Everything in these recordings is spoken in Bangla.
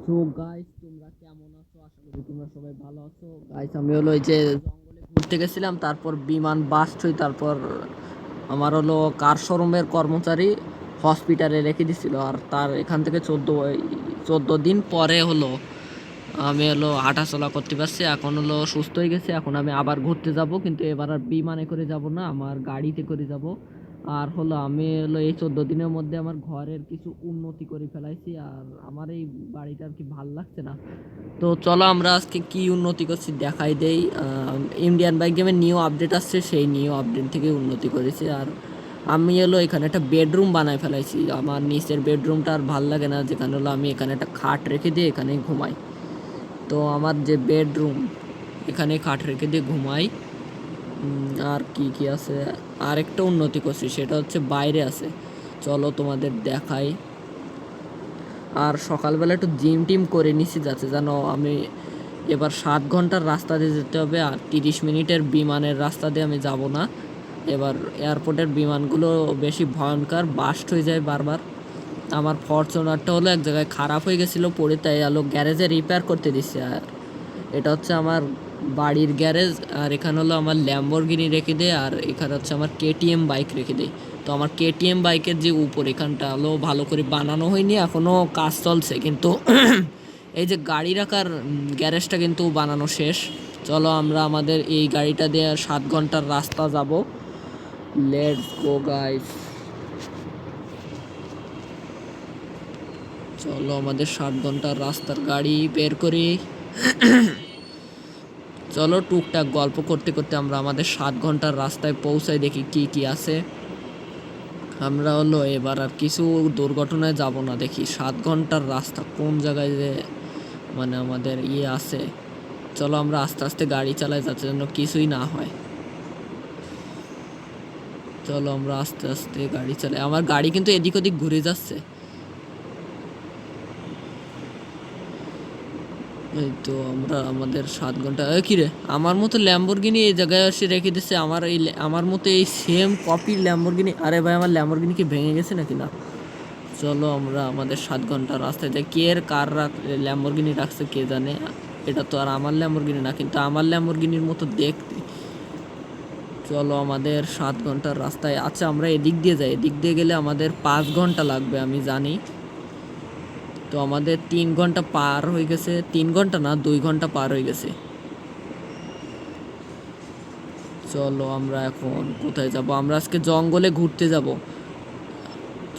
সো গাইস, তোমরা কেমন আছো? আশা করি তোমরা সবাই ভালো আছো। গাইস, আমি হলো এই যে জঙ্গলে ঘুরতে গেছিলাম, তারপর বিমান বাস্ট হই, তারপর আমার হলো কার শোরুমের কর্মচারী হসপিটালে রেখে দিছিল। আর তার এখান থেকে 14 দিন পরে হলো আমি হলো হাঁটাচলা করতে পারছি। এখন হলো সুস্থ হয়ে গেছে। এখন আমি আবার ঘুরতে যাব, কিন্তু এবার আর বিমানে করে যাব না, আমার গাড়িতে করে যাব। আর হলো আমি হলো এই 14 দিনের মধ্যে আমার ঘরের কিছু উন্নতি করে ফেলাইছি, আর আমার এই বাড়িটা আর কি ভাল লাগছে না। তো চলো আমরা আজকে কি উন্নতি করছি দেখাই দেই। ইন্ডিয়ান বাইক গেমের নিউ আপডেট আসছে, সেই নিউ আপডেট থেকে উন্নতি করেছি। আর আমি হলো এখানে একটা বেডরুম বানাই ফেলাইছি। আমার নিচের বেডরুমটা আর ভাল লাগে না, যেখানে হলো আমি এখানে একটা খাট রেখে দিয়ে এখানেই ঘুমাই। তো আমার যে বেডরুম, এখানে খাট রেখে দিয়ে ঘুমাই। আর কি কি আছে, আর একটা উন্নতি করছি, সেটা হচ্ছে বাইরে আছে। চলো তোমাদের দেখাই। আর সকালবেলা একটু জিম টিম করে নিছি, যাতে জানো আমি এবার 7 ঘন্টার রাস্তা দিয়ে যেতে হবে, আর 30 মিনিটের বিমানের রাস্তা দিয়ে আমি যাব না। এবার এয়ারপোর্টের বিমানগুলো বেশি ভয়ঙ্কর, বাস্ট হয়ে যায় বারবার। আমার ফরচুনারটা হলো এক জায়গায় খারাপ হয়ে গেছিলো পড়ে, তাই আলো গ্যারেজে রিপেয়ার করতে দিচ্ছে। আর এটা হচ্ছে আমার বাড়ির গ্যারেজ। আর এখানে হলো আমার ল্যাম্বরগিনি রেখে দেয়, আর এখানে হচ্ছে আমার কেটিএম বাইক রেখে দেয়। তো আমার কেটিএম বাইকের যে উপর এখানটা হলো ভালো করে বানানো হয়নি, এখনও কাজ চলছে, কিন্তু এই যে গাড়ি রাখার গ্যারেজটা কিন্তু বানানো শেষ। চলো আমরা আমাদের এই গাড়িটা দিয়ে 7 ঘন্টার রাস্তা যাব। Let's go guys. চলো আমাদের 7 ঘন্টার রাস্তার গাড়ি বের করি। চলো টুকটাক গল্প করতে করতে আমরা আমাদের 7 ঘন্টার রাস্তায় পৌঁছাই, দেখি কি কি আছে। আমরা হলো এবার আর কিছু দুর্ঘটনায় যাব না। দেখি 7 ঘন্টার রাস্তা কোন জায়গায় যে মানে আমাদের আছে। চলো আমরা আস্তে আস্তে গাড়ি চালাই, যাতে যেন কিছুই না হয়। চলো আমরা আস্তে আস্তে গাড়ি চালাই। আমার গাড়ি কিন্তু এদিক ওদিক ঘুরে যাচ্ছে। এই তো আমরা আমাদের 7 ঘন্টা। কি রে, আমার মতো ল্যাম্বরগিনি এই জায়গায় এসে রেখে দিচ্ছে। আমার মতো এই সেম কপি ল্যাম্বরগিনি। আরে ভাই, আমার ল্যাম্বরগিনি কি ভেঙে গেছে নাকি? না। চলো আমরা আমাদের 7 ঘন্টা রাস্তায় যাই। কে এর কার ল্যাম্বরগিনি রাখছে কে জানে। এটা তো আর আমার ল্যাম্বরগিনি না, কিন্তু আমার ল্যাম্বরগিনির মতো দেখতে। চলো আমাদের 7 ঘন্টার রাস্তায়। আচ্ছা, আমরা এদিক দিয়ে যাই। এদিক দিয়ে গেলে আমাদের 5 ঘন্টা লাগবে, আমি জানি। তো আমাদের 3 ঘন্টা পার হয়ে গেছে। 3 ঘন্টা না, 2 ঘন্টা পার হয়ে গেছে। চলো আমরা এখন কোথায় যাব? আমরা আজকে জঙ্গলে ঘুরতে যাব।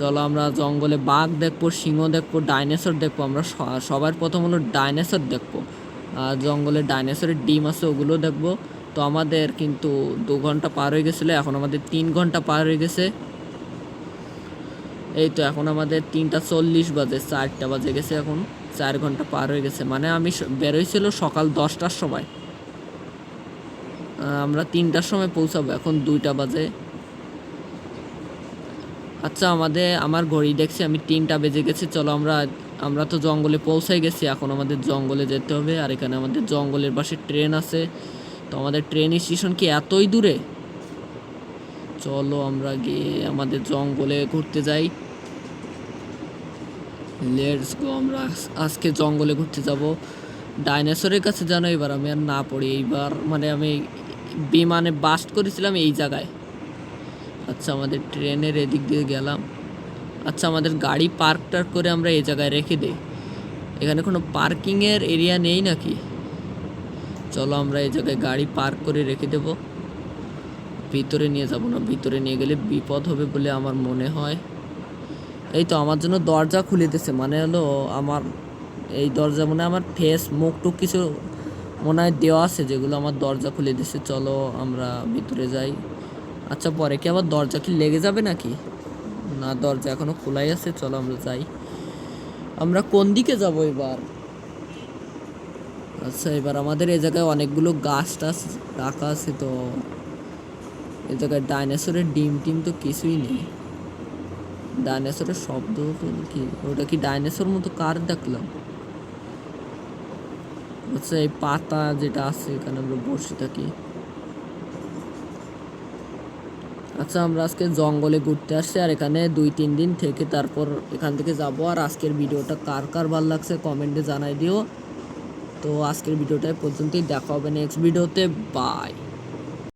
চলো আমরা জঙ্গলে বাঘ দেখবো, সিংহ দেখবো, ডাইনোসর দেখবো। আমরা সবার প্রথম হলো ডাইনোসর দেখবো। আর জঙ্গলে ডাইনোসরের ডিম আছে, ওগুলো দেখবো। তো আমাদের কিন্তু 2 ঘন্টা পার হয়ে গেছিলো, এখন আমাদের 3 ঘন্টা পার হয়ে গেছে। এই তো এখন আমাদের 3টা 40 বাজে, 4টা বাজে গেছে এখন। 4 ঘন্টা পার হয়ে গেছে। মানে আমি বেরোইছিল সকাল 10টার সময়। আমরা 3টার সময় পৌঁছাবো, এখন 2টা বাজে। আচ্ছা, আমার ঘড়ি দেখছি আমি 3টা বেজে গেছে। চলো আমরা আমরা তো জঙ্গলে পৌঁছাই গেছি, এখন আমাদের জঙ্গলে যেতে হবে। আর এখানে আমাদের জঙ্গলের পাশে ট্রেন আছে। তো আমাদের ট্রেন স্টেশন কি এতই দূরে? চলো আমরা গিয়ে আমাদের জঙ্গলে ঘুরতে যাই। Let's go. আমরা আজকে জঙ্গলে ঘুরতে যাব। ডাইনোসরের কাছে জানো, এবার আমি আর না পড়ি। এইবার মানে আমি বিমানে বাস্ট করেছিলাম এই জায়গায়। আচ্ছা, আমাদের ট্রেনের এদিক দিয়ে গেলাম। আচ্ছা, আমাদের গাড়ি পার্ক টার্ক করে আমরা এই জায়গায় রেখে দিই। এখানে কোনো পার্কিংয়ের এরিয়া নেই নাকি? চলো আমরা এই জায়গায় গাড়ি পার্ক করে রেখে দেব। ভিতরে নিয়ে যাব না, ভিতরে নিয়ে গেলে বিপদ হবে বলে আমার মনে হয়। এই তো আমার জন্য দরজা খুলে দিচ্ছে, মানে হলো আমার এই দরজা মনে হয় আমার ফেস মুখ টুক কিছু মনে হয় দেওয়া আছে, যেগুলো আমার দরজা খুলে দিচ্ছে। চলো আমরা ভিতরে যাই। আচ্ছা, পরে কি আবার দরজা কি লেগে যাবে নাকি? না, দরজা এখনো খোলাই আছে। চলো আমরা যাই। আমরা কোন দিকে যাব এবার? আচ্ছা, এবার আমাদের এই জায়গায় অনেকগুলো গাছ টাছ রাখা আছে। তো এই জায়গায় ডাইনোসরের ডিম টিম তো কিছুই নেই। ডাইনোসরের শব্দ তো কি? ওটা কি ডাইনোসর মতো কার দেখলাম? আচ্ছা, এই পাতা যেটা আছে এখানে আমরা বসে থাকি। আচ্ছা, আমরা আজকে জঙ্গলে ঘুরতে আসছি আর এখানে 2-3 দিন থেকে তারপর এখান থেকে যাব। আর আজকের ভিডিওটা কার কার ভালো লাগছে কমেন্টে জানাই দিও। তো আজকের ভিডিওটা পর্যন্তই, দেখা হবে নেক্সট ভিডিওতে। বাই।